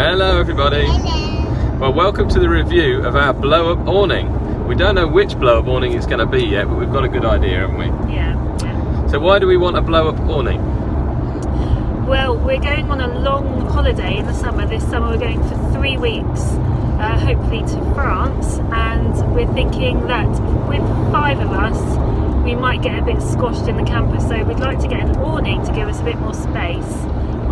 Hello everybody. Hello. Well, welcome to the review of our blow-up awning. We don't know which blow-up awning it's going to be yet, but we've got a good idea, haven't we? Yeah. So why do we want a blow-up awning? Well, we're going on a long holiday in the summer. This summer we're going for 3 weeks, hopefully to France, and we're thinking that with 5 of us we might get a bit squashed in the camper, so we'd like to get an awning to give us a bit more space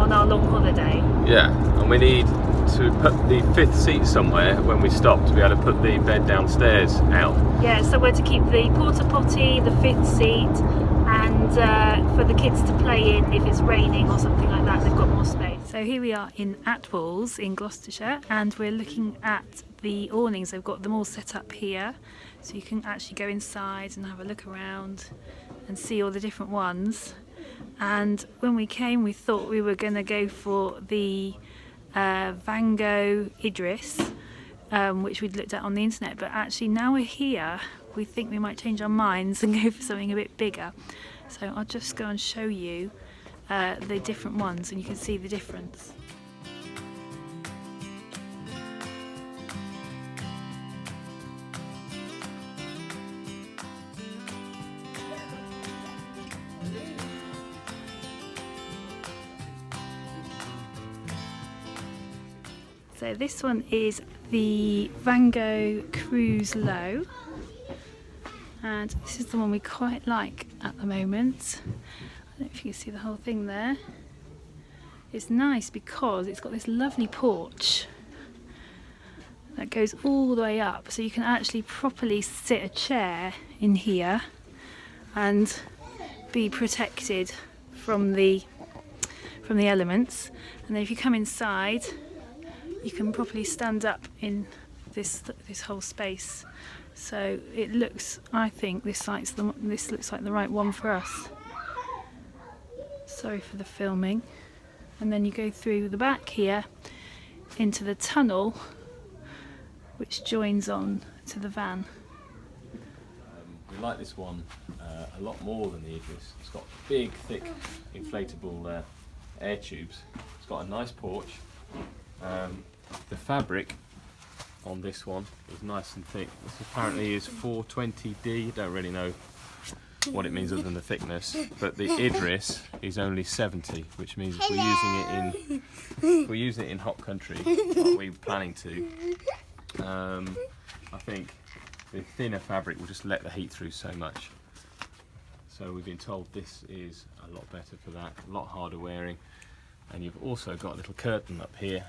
on our long holiday. Yeah, and we need to put the 5th seat somewhere when we stop to be able to put the bed downstairs out. Yeah, somewhere to keep the porta potty, the 5th seat, and for the kids to play in if it's raining or something like that. They've got more space. So here we are in Atwells in Gloucestershire, and we're looking at the awnings. They've got them all set up here, so you can actually go inside and have a look around and see all the different ones. And when we came, we thought we were going to go for the Vango Idris, which we'd looked at on the internet, but actually now we're here, we think we might change our minds and go for something a bit bigger. So I'll just go and show you the different ones, and you can see the difference. So this one is the Vango Cruz Low, and this is the one we quite like at the moment. I don't know if you can see the whole thing there. It's nice because it's got this lovely porch that goes all the way up, so you can actually properly sit a chair in here and be protected from the elements. And then if you come inside, you can properly stand up in this whole space. So it looks, I think this looks like the right one for us. Sorry for the filming. And then you go through the back here into the tunnel, which joins on to the van. We like this one a lot more than the Idris. It's got big, thick, inflatable air tubes. It's got a nice porch. The fabric on this one is nice and thick. This apparently is 420D. Don't really know what it means other than the thickness, but the Idris is only 70, which means if we're using it in hot country, like we're planning to, I think the thinner fabric will just let the heat through so much. So we've been told this is a lot better for that, a lot harder wearing, and you've also got a little curtain up here.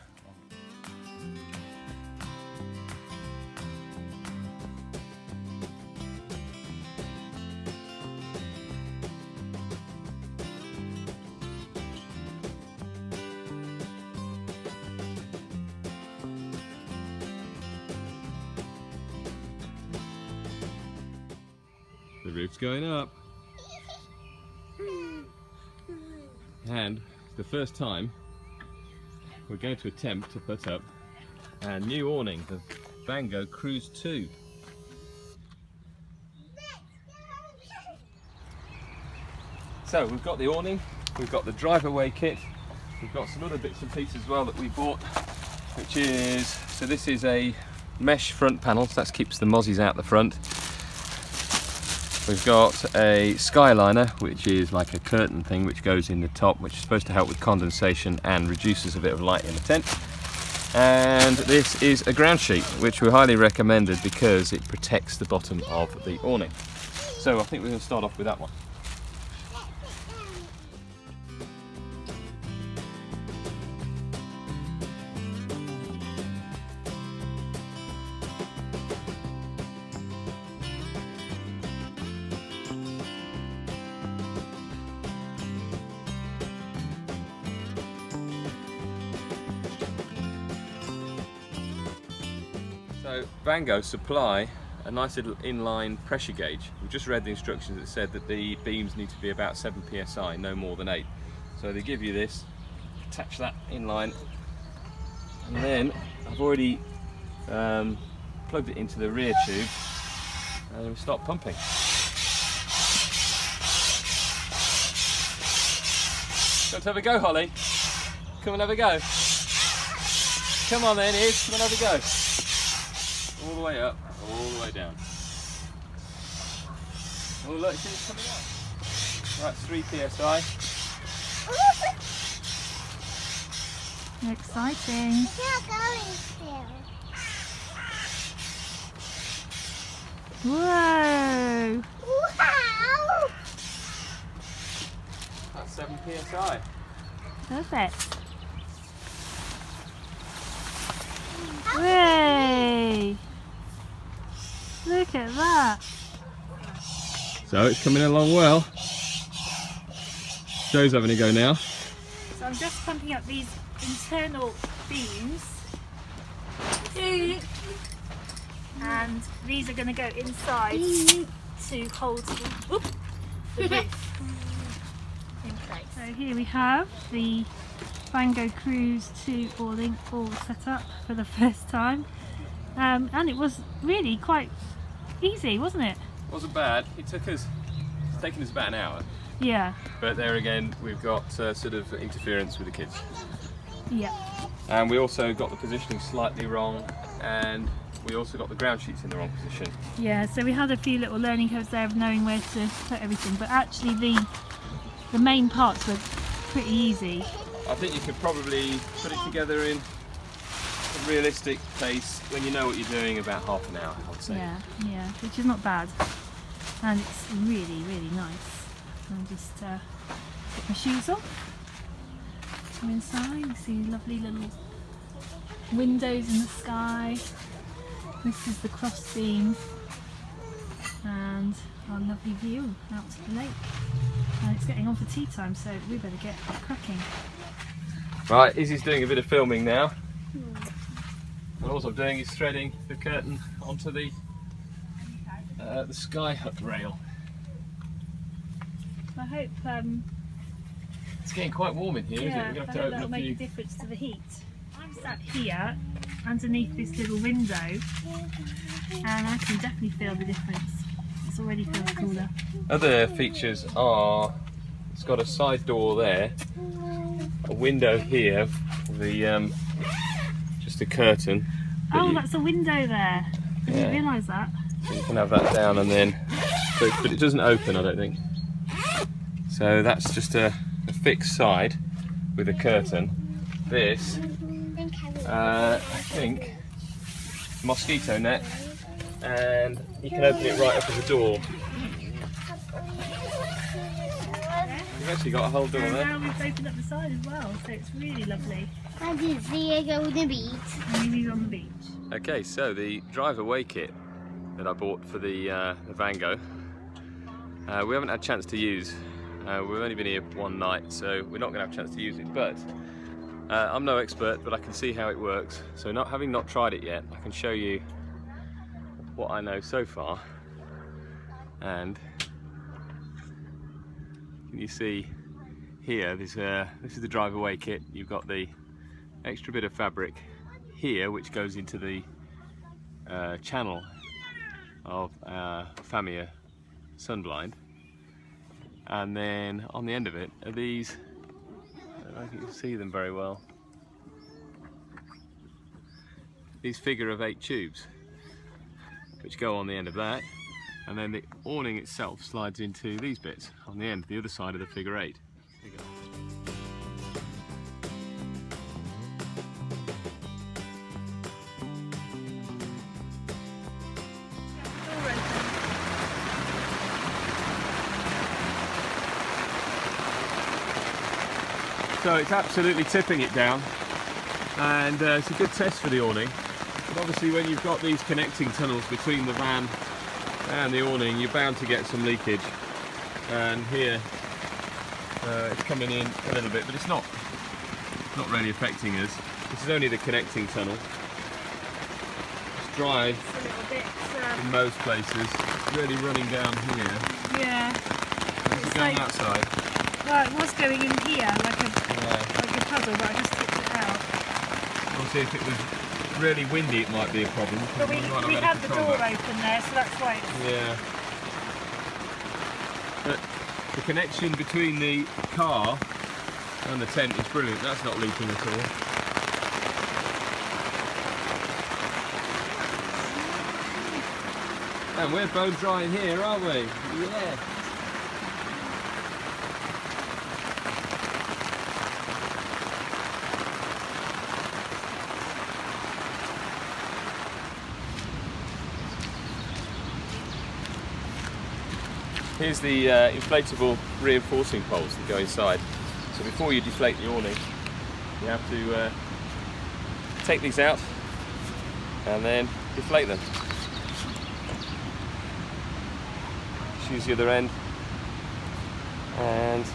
The roof's going up, and the first time we're going to attempt to put up our new awning, the Vango Cruz II. So we've got the awning, we've got the drive away kit, we've got some other bits and pieces as well that we bought, which is, so this is a mesh front panel, so that keeps the mozzies out the front. We've got a skyliner, which is like a curtain thing which goes in the top, which is supposed to help with condensation and reduces a bit of light in the tent. And this is a ground sheet, which we highly recommended because it protects the bottom of the awning. So I think we're going to start off with that one. So Vango supply a nice little inline pressure gauge. We just read the instructions that said that the beams need to be about 7 psi, no more than 8. So they give you this, attach that inline, and then I've already plugged it into the rear tube, and we start pumping. Let's have a go, Holly. Come and have a go. come on then, Iz, come and have a go. All the way up, all the way down. Oh look, see it's coming up. Right, 3 psi. Exciting. It's not going still. Whoa! Wow! That's 7 psi. Perfect. Hooray! Look at that. So it's coming along well. Joe's having a go now. So I'm just pumping up these internal beams. And these are going to go inside to hold the roof in place. So here we have the Vango Cruz II Awning all set up for the first time. And it was really quite easy, wasn't it? Wasn't bad. It's taken us about an hour. Yeah. But there again, we've got sort of interference with the kids. Yeah. And we also got the positioning slightly wrong, and we also got the ground sheets in the wrong position. Yeah, so we had a few little learning curves there of knowing where to put everything, but actually the main parts were pretty easy. I think you could probably put it together in a realistic pace when you know what you're doing, about half an hour, I would say. Yeah, which is not bad. And it's really, really nice. I'll just put my shoes on. Come inside, you see lovely little windows in the sky. This is the cross beam and our lovely view out to the lake. And it's getting on for tea time, so we better get cracking. Right, Izzy's doing a bit of filming now. And all I'm doing is threading the curtain onto the sky hut rail. I hope It's getting quite warm in here, isn't it? We're going to have to that'll open a make few. a difference to the heat. I'm sat here underneath this little window and I can definitely feel the difference. It's already feels cooler. Other features are, it's got a side door there, a window here, the just a curtain. Oh, that's a window there. I didn't realise that. So you can have that down and then, but it doesn't open, I don't think. So that's just a fixed side with a curtain. This, I think, mosquito net, and you can open it right up as a door. You've actually got a whole door And there. now we've opened up the side as well, so it's really lovely. I did see it go to the beach. And he's on the beach. Okay, so the drive away kit that I bought for the Vango, we haven't had a chance to use. We've only been here one night, so we're not going to have a chance to use it, but I'm no expert, but I can see how it works. So having not tried it yet, I can show you what I know so far. And can you see here, this is the drive away kit. You've got the extra bit of fabric here, which goes into the channel of Famia sunblind. And then on the end of it are these, I don't know if you can see them very well, these figure of 8 tubes which go on the end of that, and then the awning itself slides into these bits on the end, the other side of the figure 8. There you go. So it's absolutely tipping it down, and it's a good test for the awning. But obviously when you've got these connecting tunnels between the van and the awning, you're bound to get some leakage. And here it's coming in a little bit, but it's not really affecting us. This is only the connecting tunnel. It's dry in most places. It's really running down here. Yeah. It's going that side. Well, it was going in here like a puddle, but I just took it out. Obviously if it was really windy it might be a problem. But we had the door open there, so that's why it's... Yeah. But the connection between the car and the tent is brilliant. That's not leaking at all. And we're bone drying here, aren't we? Yeah. Here's the inflatable reinforcing poles that go inside. So before you deflate the awning, you have to take these out and then deflate them. Just use the other end and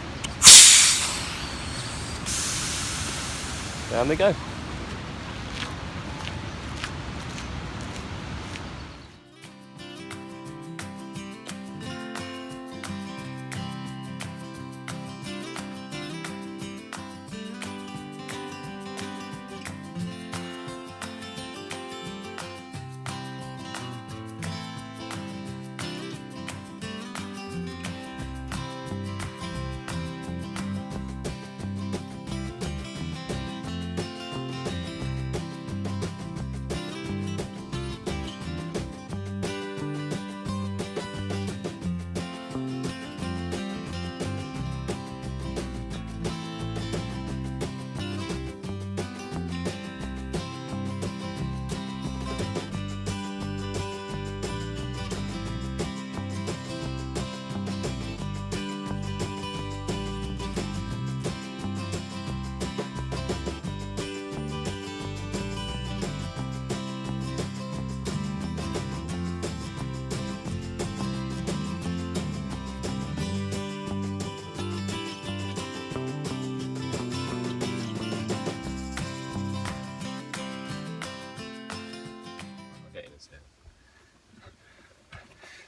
down they go.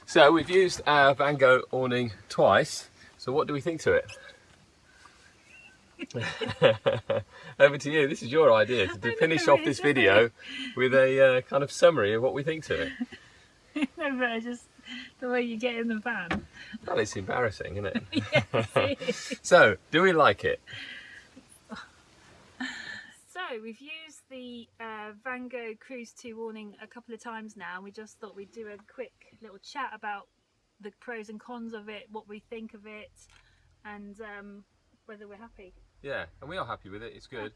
So we've used our Vango awning twice, so what do we think to it? Over to you, this is your idea to finish off this video with a kind of summary of what we think to it. No, but just the way you get in the van. Well, it's embarrassing, isn't it? Yes, it is. So, do we like it? So we've used the Vango Cruz II Awning a couple of times now, and we just thought we'd do a quick little chat about the pros and cons of it, what we think of it, and whether we're happy. Yeah, and we are happy with it, it's good.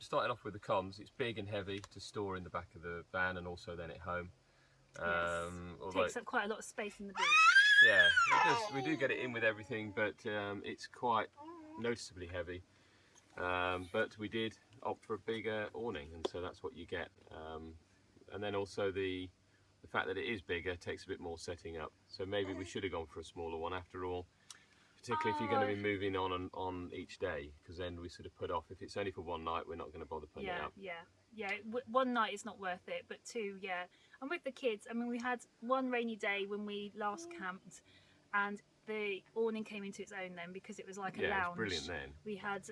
Starting off with the cons, it's big and heavy to store in the back of the van and also then at home. Yes. Takes up quite a lot of space in the boot. Yeah, we do get it in with everything, but it's quite noticeably heavy. But we did opt for a bigger awning, and so that's what you get. And then also the fact that it is bigger takes a bit more setting up. So maybe we should have gone for a smaller one after all, particularly if you're going to be moving on each day, because then we sort of put off, if it's only for one night, we're not going to bother putting it up. Yeah. One night is not worth it, but two, yeah. And with the kids, I mean, we had one rainy day when we last camped, and the awning came into its own then, because it was like a lounge. Yeah, it was brilliant then. We had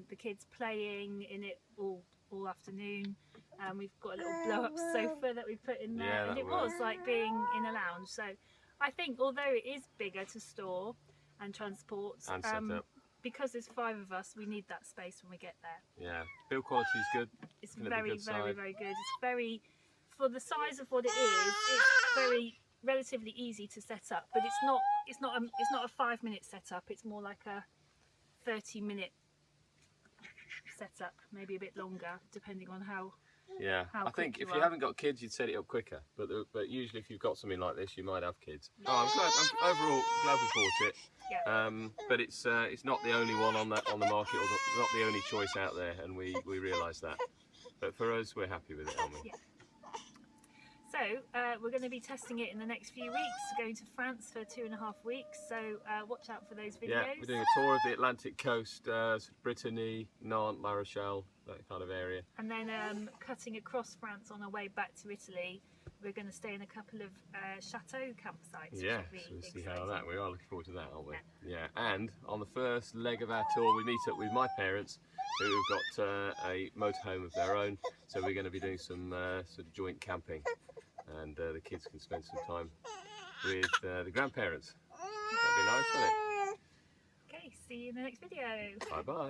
the kids playing in it all afternoon. We've got a little blow-up sofa that we put in there, Yeah, and it was like being in a lounge. So I think, although it is bigger to store and transport, And set up. because there's 5 of us, we need that space when we get there. Yeah, build quality is good. It's very good. It's very, for the size of what it is, it's very relatively easy to set up, but it's not a 5-minute setup. It's more like a 30-minute setup, maybe a bit longer, depending on how. Yeah, I think if you haven't got kids, you'd set it up quicker. But usually, if you've got something like this, you might have kids. Yeah. I'm overall glad we bought it. Yeah. But it's not the only one on the market, or not the only choice out there, and we realise that. But for us, we're happy with it, aren't we? Yeah. So we're going to be testing it in the next few weeks. Going to France for 2.5 weeks. So watch out for those videos. Yeah, we're doing a tour of the Atlantic coast, Brittany, Nantes, La Rochelle, that kind of area. And then cutting across France on our way back to Italy, we're going to stay in a couple of chateau campsites. Yeah, so we'll see how that. We are looking forward to that, aren't we? Yeah. And on the first leg of our tour, we meet up with my parents, who've got a motorhome of their own. So we're going to be doing some sort of joint camping, and the kids can spend some time with the grandparents. That'd be nice, wouldn't it? Okay, see you in the next video. Bye bye.